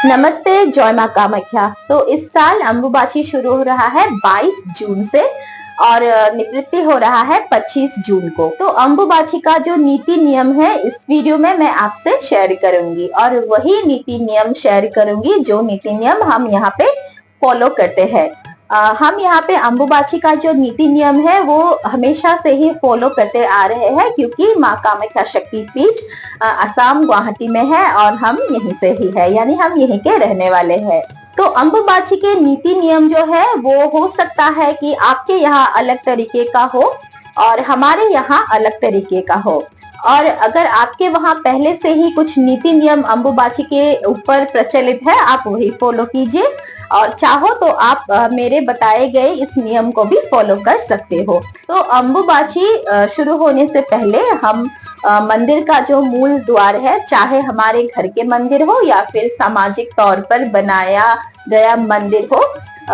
नमस्ते, जय माँ कामाख्या। तो इस साल अम्बुबाची शुरू हो रहा है 22 जून से और निवृत्ति हो रहा है 25 जून को। तो अम्बुबाची का जो नीति नियम है इस वीडियो में मैं आपसे शेयर करूंगी और वही नीति नियम शेयर करूंगी जो नीति नियम हम यहाँ पे फॉलो करते हैं। हम यहाँ पे अम्बुबाची का जो नीति नियम है वो हमेशा से ही फॉलो करते आ रहे हैं, क्योंकि माँ कामाख्या शक्तिपीठ असम गुवाहाटी में है और हम यहीं से ही है, यानी हम यहीं के रहने वाले हैं। तो अम्बुबाची के नीति नियम जो है वो हो सकता है कि आपके यहाँ अलग तरीके का हो और हमारे यहाँ अलग तरीके का हो। और अगर आपके वहाँ पहले से ही कुछ नीति नियम अम्बुबाची के ऊपर प्रचलित है, आप वही फॉलो कीजिए और चाहो तो आप मेरे बताए गए इस नियम को भी फॉलो कर सकते हो। तो अम्बुबाची शुरू होने से पहले हम मंदिर का जो मूल द्वार है, चाहे हमारे घर के मंदिर हो या फिर सामाजिक तौर पर बनाया गया मंदिर हो,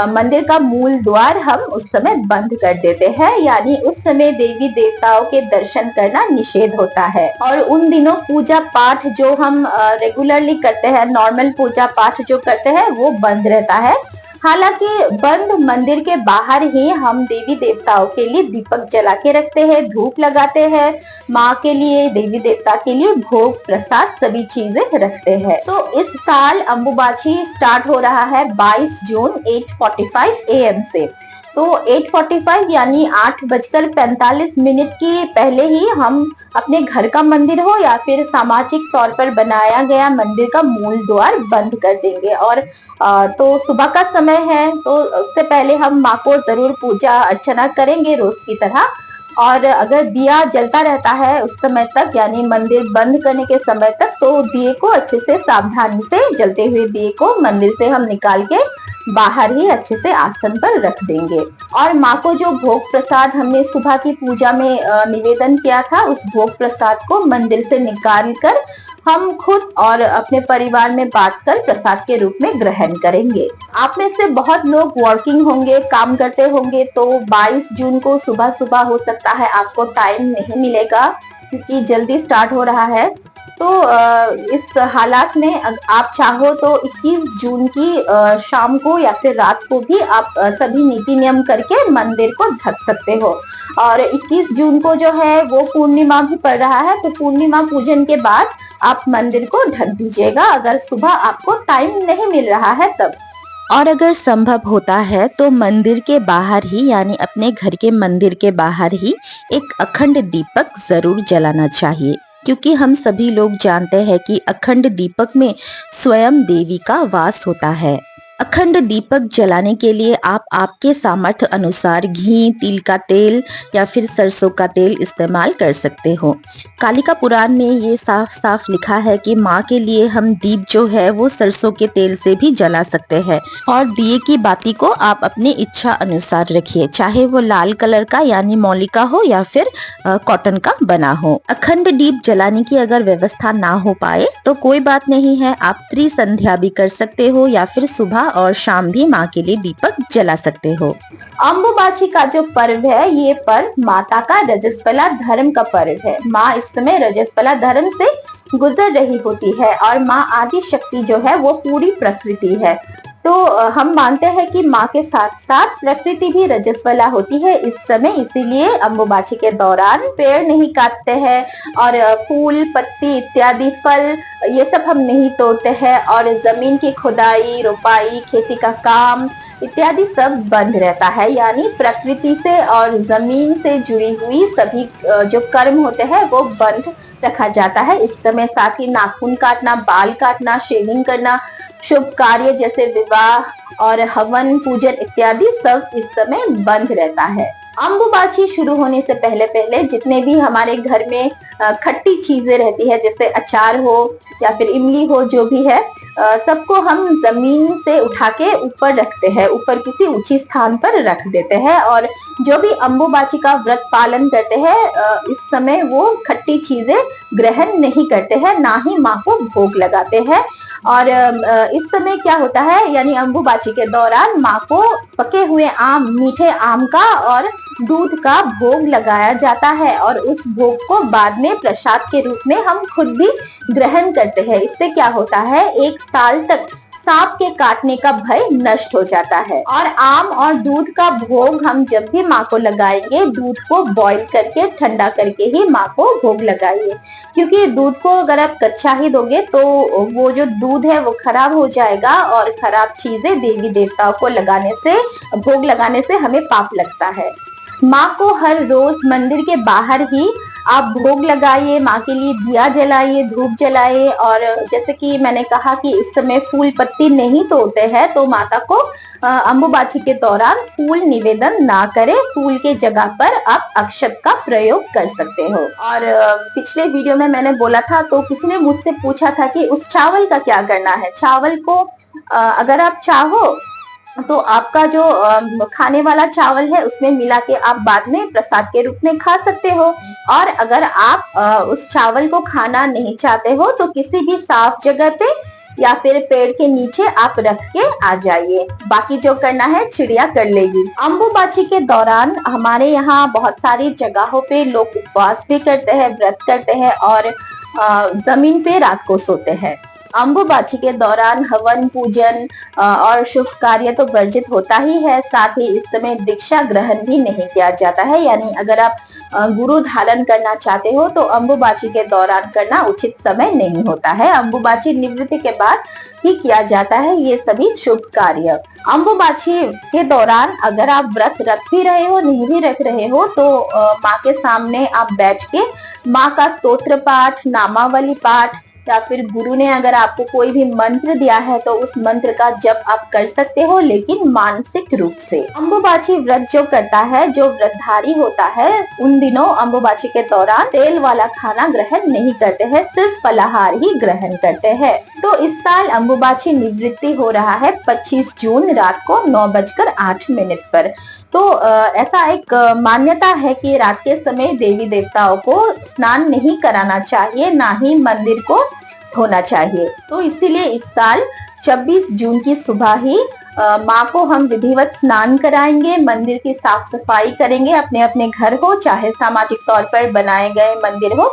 मंदिर का मूल द्वार हम उस समय बंद कर देते हैं, यानी उस समय देवी देवताओं के दर्शन करना निषेध होता है। और उन दिनों पूजा पाठ जो हम रेगुलरली करते हैं, नॉर्मल पूजा पाठ जो करते हैं वो बंद रहता है। हालांकि बंद मंदिर के बाहर ही हम देवी देवताओं के लिए दीपक जला के रखते हैं, धूप लगाते हैं, माँ के लिए, देवी देवता के लिए भोग प्रसाद सभी चीजें रखते हैं। तो इस साल अम्बुबाची स्टार्ट हो रहा है 22 जून 8:45 AM से। तो 8:45 यानी 8:45 की पहले ही हम अपने घर का मंदिर हो या फिर सामाजिक तौर पर बनाया गया मंदिर का मूल द्वार बंद कर देंगे। और तो सुबह का समय है, तो उससे पहले हम माँ को जरूर पूजा अर्चना करेंगे रोज की तरह। और अगर दिया जलता रहता है उस समय तक, यानी मंदिर बंद करने के समय तक, तो दिए को अच्छे से सावधानी से, जलते हुए दिए को मंदिर से हम निकाल के बाहर ही अच्छे से आसन पर रख देंगे। और माँ को जो भोग प्रसाद हमने सुबह की पूजा में निवेदन किया था, उस भोग प्रसाद को मंदिर से निकाल कर हम खुद और अपने परिवार में बांटकर प्रसाद के रूप में ग्रहण करेंगे। आप में से बहुत लोग वर्किंग होंगे, काम करते होंगे, तो 22 जून को सुबह सुबह हो सकता है आपको टाइम नहीं मिलेगा, क्योंकि जल्दी स्टार्ट हो रहा है। तो इस हालात में आप चाहो तो 21 जून की शाम को या फिर रात को भी आप सभी नीति नियम करके मंदिर को ढक सकते हो। और 21 जून को जो है वो पूर्णिमा भी पड़ रहा है, तो पूर्णिमा पूजन के बाद आप मंदिर को ढक दीजिएगा, अगर सुबह आपको टाइम नहीं मिल रहा है तब। और अगर संभव होता है तो मंदिर के बाहर ही, यानी अपने घर के मंदिर के बाहर ही एक अखंड दीपक जरूर जलाना चाहिए, क्योंकि हम सभी लोग जानते हैं कि अखंड दीपक में स्वयं देवी का वास होता है। अखंड दीपक जलाने के लिए आप आपके सामर्थ्य अनुसार घी, तिल का तेल या फिर सरसों का तेल इस्तेमाल कर सकते हो। कालिका पुराण में ये साफ साफ लिखा है कि माँ के लिए हम दीप जो है वो सरसों के तेल से भी जला सकते हैं। और दिए की बाती को आप अपनी इच्छा अनुसार रखिए, चाहे वो लाल कलर का यानी मौली का हो या फिर कॉटन का बना हो। अखंड दीप जलाने की अगर व्यवस्था ना हो पाए तो कोई बात नहीं है, आप त्रिसंध्या भी कर सकते हो या फिर सुबह और शाम भी माँ के लिए दीपक जला सकते हो। अम्बुबाची का जो पर्व है, ये पर्व माता का रजस्वला धर्म का पर्व है। माँ इस समय रजस्वला धर्म से गुजर रही होती है और माँ आदि शक्ति जो है वो पूरी प्रकृति है। तो हम मानते हैं कि माँ के साथ साथ प्रकृति भी रजस्वला होती है इस समय, इसीलिए अम्बुबाची के दौरान पेड़ नहीं काटते हैं और फूल, पत्ती इत्यादि फल ये सब हम नहीं तोड़ते हैं। और जमीन की खुदाई, रोपाई, खेती का काम इत्यादि सब बंद रहता है, यानी प्रकृति से और जमीन से जुड़ी हुई सभी जो कर्म होते हैं वो बंद रखा जाता है इस समय। साथ ही नाखून काटना, बाल काटना, शेविंग करना, शुभ कार्य जैसे विवाह और हवन पूजन इत्यादि सब इस समय बंद रहता है। अम्बुबाची शुरू होने से पहले पहले जितने भी हमारे घर में खट्टी चीजें रहती है, जैसे अचार हो या फिर इमली हो, जो भी है, सबको हम जमीन से उठा के ऊपर रखते हैं, ऊपर किसी ऊंची स्थान पर रख देते हैं। और जो भी अम्बुबाची का व्रत पालन करते हैं इस समय वो खट्टी चीजें ग्रहण नहीं करते हैं, ना ही माँ को भोग लगाते हैं। और इस समय क्या होता है, यानी अम्बुबाची के दौरान माँ को पके हुए आम, मीठे आम का और दूध का भोग लगाया जाता है और उस भोग को बाद में प्रसाद के रूप में हम खुद भी ग्रहण करते हैं। इससे क्या होता है, एक साल तक सांप के काटने का भय नष्ट हो जाता है। और आम और दूध का भोग हम जब भी माँ को लगाएंगे, दूध को बॉईल करके ठंडा करके ही माँ को भोग लगाइए, क्योंकि दूध को अगर आप कच्चा ही दोगे तो वो जो दूध है वो खराब हो जाएगा और खराब चीजें देवी देवताओं को लगाने से, भोग लगाने से हमें पाप लगता है। माँ को हर रोज मंदिर के बाहर ही आप भोग लगाइए, माँ के लिए दिया जलाइए, धूप जलाइए। और जैसे कि मैंने कहा कि इस समय फूल पत्ती नहीं तोड़ते हैं, तो माता को अम्बुबाची के दौरान फूल निवेदन ना करें, फूल के जगह पर आप अक्षत का प्रयोग कर सकते हो। और पिछले वीडियो में मैंने बोला था, तो किसी ने मुझसे पूछा था कि उस चावल का क्या करना है। चावल को अगर आप चाहो तो आपका जो खाने वाला चावल है उसमें मिला के आप बाद में प्रसाद के रूप में खा सकते हो। और अगर आप उस चावल को खाना नहीं चाहते हो तो किसी भी साफ जगह पे या फिर पेड़ के नीचे आप रख के आ जाइए, बाकी जो करना है चिड़िया कर लेगी। अम्बुबाची के दौरान हमारे यहाँ बहुत सारी जगहों पे लोग उपवास भी करते हैं, व्रत करते हैं और जमीन पे रात को सोते हैं। अम्बुबाची के दौरान हवन, पूजन और शुभ कार्य तो वर्जित होता ही है, साथ ही इस समय दीक्षा ग्रहण भी नहीं किया जाता है। यानी अगर आप गुरु धारण करना चाहते हो तो अम्बुबाची के दौरान करना उचित समय नहीं होता है। अम्बुबाची निवृत्ति के बाद ही किया जाता है ये सभी शुभ कार्य। अम्बुबाची के दौरान अगर आप व्रत रख भी रहे हो, नहीं भी रख रहे हो, तो माँ के सामने आप बैठ के माँ का स्तोत्र पाठ, नामावली पाठ या फिर गुरु ने अगर आपको कोई भी मंत्र दिया है तो उस मंत्र का जप आप कर सकते हो, लेकिन मानसिक रूप से। अम्बुबाची व्रत जो करता है, जो व्रतधारी होता है, उन दिनों अम्बुबाची के दौरान तेल वाला खाना ग्रहण नहीं करते हैं, सिर्फ फलाहार ही ग्रहण करते हैं। तो इस साल अम्बुबाची निवृत्ति हो रहा है 25 जून रात को 9:08 पर। तो ऐसा एक मान्यता है कि रात के समय देवी देवताओं को स्नान नहीं कराना चाहिए, ना ही मंदिर को धोना चाहिए। तो इसीलिए इस साल 26 जून की सुबह ही माँ को हम विधिवत स्नान कराएंगे, मंदिर की साफ सफाई करेंगे, अपने अपने घर हो चाहे सामाजिक तौर पर बनाए गए मंदिर हो।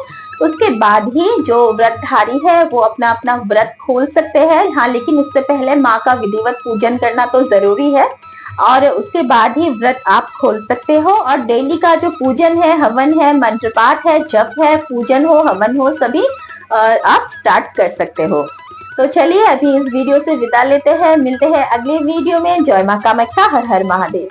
उसके बाद ही जो व्रतधारी है वो अपना अपना व्रत खोल सकते हैं। हाँ, लेकिन उससे पहले माँ का विधिवत पूजन करना तो जरूरी है और उसके बाद ही व्रत आप खोल सकते हो। और डेली का जो पूजन है, हवन है, मंत्र पाठ है, जप है, पूजन हो, हवन हो, सभी आप स्टार्ट कर सकते हो। तो चलिए अभी इस वीडियो से विदा लेते हैं, मिलते हैं अगले वीडियो में। जय मां कामाख्या, हर हर महादेव।